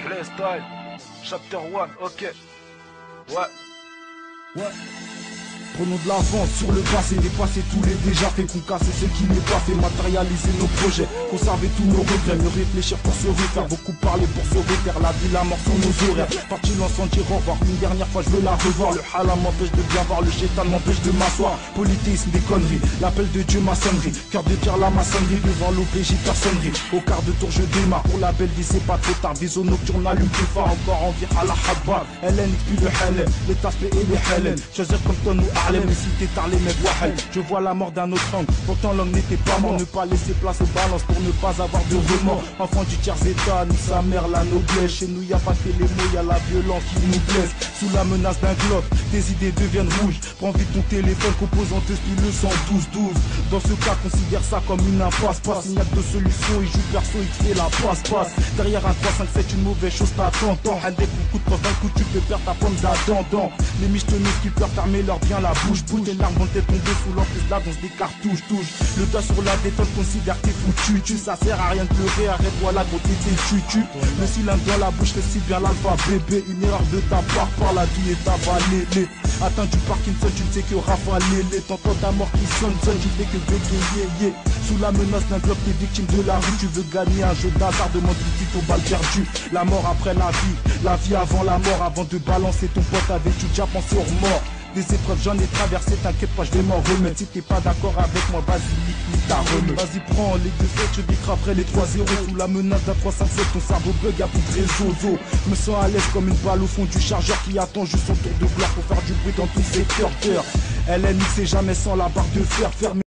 Playstyle, chapter 1, ok. Ouais. Ouais. Prenons de l'avance sur le passé, dépasser tous les déjà faits, qu'on casse ce qui n'est pas fait, matérialiser nos projets, conserver tous nos regrets, mieux réfléchir pour se refaire, beaucoup parler pour se refaire, la vie, la mort sont nos horaires, partir sans dire au revoir, une dernière fois je veux la revoir, le halam m'empêche de bien voir, le shaitan m'empêche de m'asseoir, polythéisme des conneries, l'appel de Dieu maçonnerie, cœur de pierre la maçonnerie, devant l'OPJ personnerie, au quart de tour je démarre, pour la belle vie c'est pas trop tard, vision nocturne allume plus fort, encore envie à la habba, Hélène puis le Hélène, les tasses et les Hélènes, choisir comme ton ou Harlem, mais si t'es tard les mecs wahel, je vois la mort d'un autre angle, pourtant l'homme n'était pas mort, ne pas laisser place aux balances pour ne pas avoir de remords, enfant du tiers état, nous sa mère la noblesse, chez nous y a pas que les mots, y a la violence qui nous blesse, sous la menace d'un globe, tes idées deviennent rouges, prends vite ton téléphone, composant de style le 112-12, dans ce cas considère ça comme une impasse-passe, il n'y a que deux solutions, il joue perso, il te fait la passe-passe, derrière un 3-5-7 une mauvaise chose t'attend, un des coups de poing, d'un coup tu peux perdre ta pomme d'Adam, les michetonneuses qui peuvent fermer leur bien la bouche, tes larmes vont être tombées sous l'emprise là, danse des cartouches, touche, le doigt sur la détente, considère que t'es foutu, tu, ça sert à rien de pleurer, arrête-toi là, quand t'es tu, le cylindre dans la bouche, récite bien l'alpha, bébé, une erreur de ta part, par la vie est avalée, atteint du Parkinson, tu ne sais que rafaler, t'entends ta mort qui sonne, tu fais que bégayer, sous la menace d'un globe, t'es victime de la rue, tu veux gagner un jeu d'hasard, demande tout aux balles perdues, la mort après la vie avant la mort, avant de balancer ton pote, avais-tu déjà pensé aux morts? Des épreuves j'en ai traversé, t'inquiète pas, je vais m'en remettre. Si t'es pas d'accord avec moi, vas-y, nique ta remède. Vas-y, prends les 2-7, je décraperai les 3-0. Sous la menace d'un 3-5-7, ton cerveau bug à plus de réseau. Me sens à l'aise comme une balle au fond du chargeur qui attend juste son tour de gloire pour faire du bruit dans tout secteur. Elle est mixée jamais sans la barre de fer fermée.